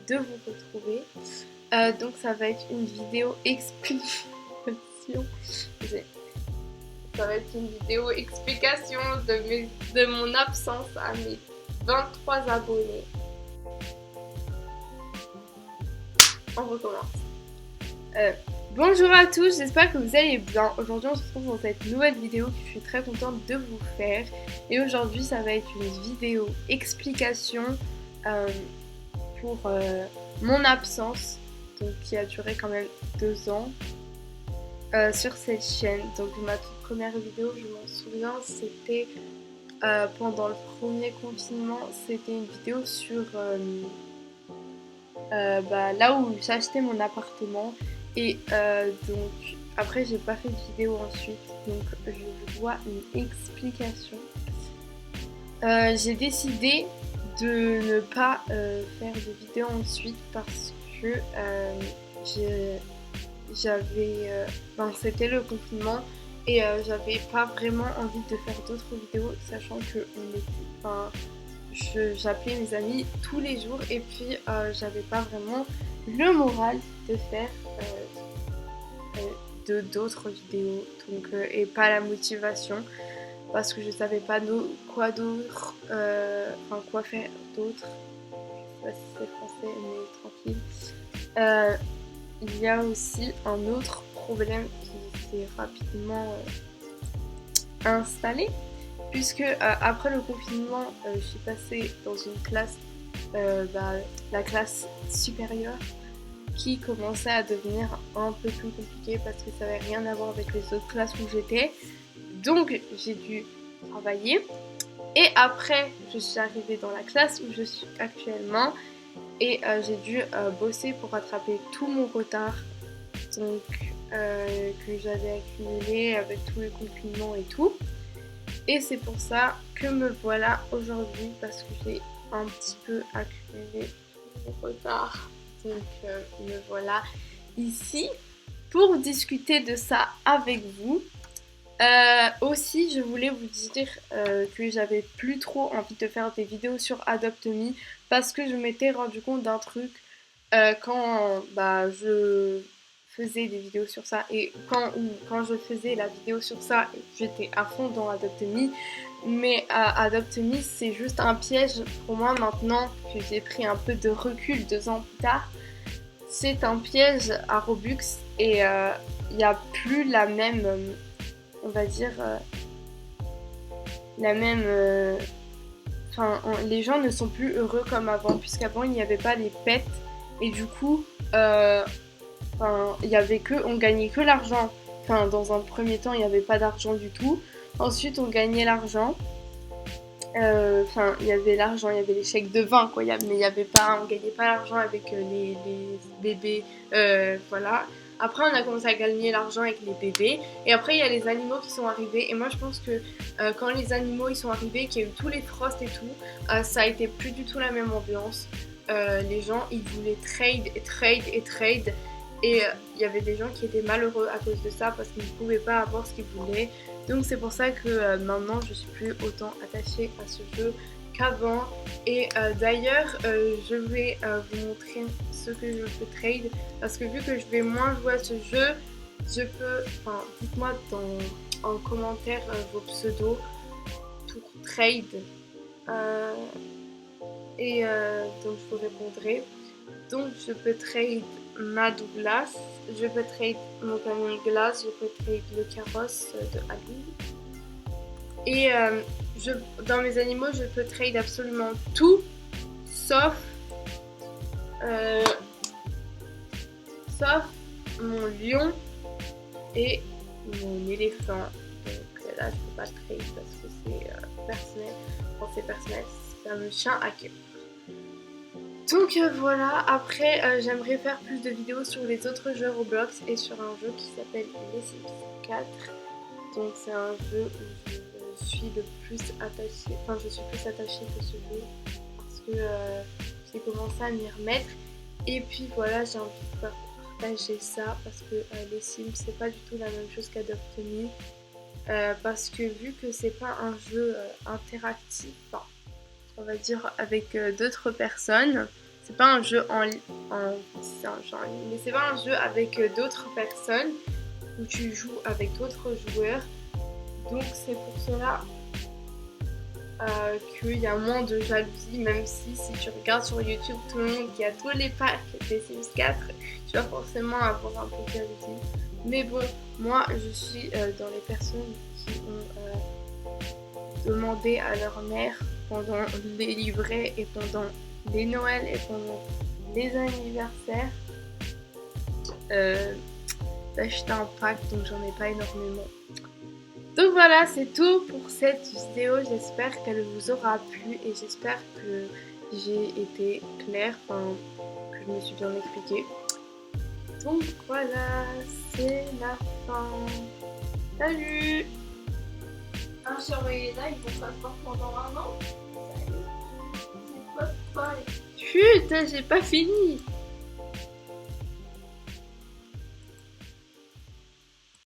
de vous retrouver. Donc ça va être une vidéo explication. Ça va être une vidéo explication de mon absence à mes 23 abonnés. On recommence. Bonjour à tous, j'espère que vous allez bien. Aujourd'hui on se retrouve dans cette nouvelle vidéo que je suis très contente de vous faire. Et aujourd'hui ça va être une vidéo explication pour mon absence, donc qui a duré quand même 2 ans sur cette chaîne. Donc ma toute première vidéo, je m'en souviens, c'était pendant le premier confinement. C'était une vidéo sur là où j'achetais mon appartement. Et donc après j'ai pas fait de vidéo ensuite, donc je vous vois une explication. J'ai décidé de ne pas faire de vidéo ensuite parce que c'était le confinement et j'avais pas vraiment envie de faire d'autres vidéos, sachant que j'appelais mes amis tous les jours et puis j'avais pas vraiment le moral de faire d'autres vidéos, donc et pas la motivation parce que je savais pas quoi faire d'autre. Je sais pas si c'est français mais tranquille. Il y a aussi un autre problème qui s'est rapidement installé, puisque après le confinement, je suis passée dans une classe, la classe supérieure, qui commençait à devenir un peu plus compliquée parce que ça n'avait rien à voir avec les autres classes où j'étais. Donc j'ai dû travailler. Et après, je suis arrivée dans la classe où je suis actuellement. Et j'ai dû bosser pour rattraper tout mon retard donc, que j'avais accumulé avec tous les confinements et tout. Et c'est pour ça que me voilà aujourd'hui, parce que j'ai un petit peu accumulé tout mon retard. Donc me voilà ici pour discuter de ça avec vous. Aussi, je voulais vous dire que j'avais plus trop envie de faire des vidéos sur Adopt Me parce que je m'étais rendu compte d'un truc quand je faisais des vidéos sur ça et quand je faisais la vidéo sur ça, j'étais à fond dans Adopt Me. Mais Adopt Me, c'est juste un piège pour moi maintenant que j'ai pris un peu de recul 2 ans plus tard. C'est un piège à Robux et il n'y a plus la même, on va dire, la même... les gens ne sont plus heureux comme avant, puisqu'avant il n'y avait pas les pets et du coup, il y avait on gagnait que l'argent. Enfin, dans un premier temps, il n'y avait pas d'argent du tout. Ensuite, on gagnait l'argent. Il y avait l'argent, il y avait les chèques de 20, quoi. Mais il y avait pas, on gagnait pas l'argent avec les bébés, voilà. Après, on a commencé à gagner l'argent avec les bébés. Et après, il y a les animaux qui sont arrivés. Et moi, je pense que quand les animaux ils sont arrivés, qu'il y a eu tous les frosts et tout, ça a été plus du tout la même ambiance. Les gens, ils voulaient trade et trade et trade. Et il y avait des gens qui étaient malheureux à cause de ça parce qu'ils ne pouvaient pas avoir ce qu'ils voulaient. Donc c'est pour ça que maintenant je suis plus autant attachée à ce jeu qu'avant. Et d'ailleurs je vais vous montrer ce que je peux trade, parce que vu que je vais moins jouer à ce jeu, je peux, dites-moi en commentaire vos pseudos pour trade donc je vous répondrai. Donc je peux trade ma Douglas, je peux trade mon camion de glace, je peux trade le carrosse de Ali. Et dans mes animaux, je peux trade absolument tout, sauf mon lion et mon éléphant. Donc là, je peux pas le trade parce que c'est personnel. Quand c'est personnel, c'est un chien à cœur. Donc voilà, après j'aimerais faire plus de vidéos sur les autres jeux Roblox et sur un jeu qui s'appelle Les Sims 4. Donc c'est un jeu où je suis le plus attachée, je suis plus attachée que ce jeu parce que j'ai commencé à m'y remettre. Et puis voilà, j'ai envie de partager ça parce que les Sims c'est pas du tout la même chose qu'Adopt Me. Parce que vu que c'est pas un jeu interactif, on va dire avec d'autres personnes, c'est pas un jeu c'est un jeu en ligne, mais c'est pas un jeu avec d'autres personnes où tu joues avec d'autres joueurs. Donc c'est pour cela qu'il y a moins de jalousie, même si tu regardes sur YouTube tout le monde qui a tous les packs des Sims 4, tu vas forcément avoir un peu de jalousie. Mais bon, moi je suis dans les personnes qui ont demandé à leur mère pendant les livrets et pendant les Noëls et pendant les anniversaires d'acheter un pack, donc j'en ai pas énormément. Donc voilà, c'est tout pour cette vidéo. J'espère qu'elle vous aura plu et j'espère que j'ai été claire, que je me suis bien expliquée. Donc voilà, c'est la fin. Salut! Sur mes lives, on passe pas pendant un an. C'est pas pareil. Chut, j'ai pas fini!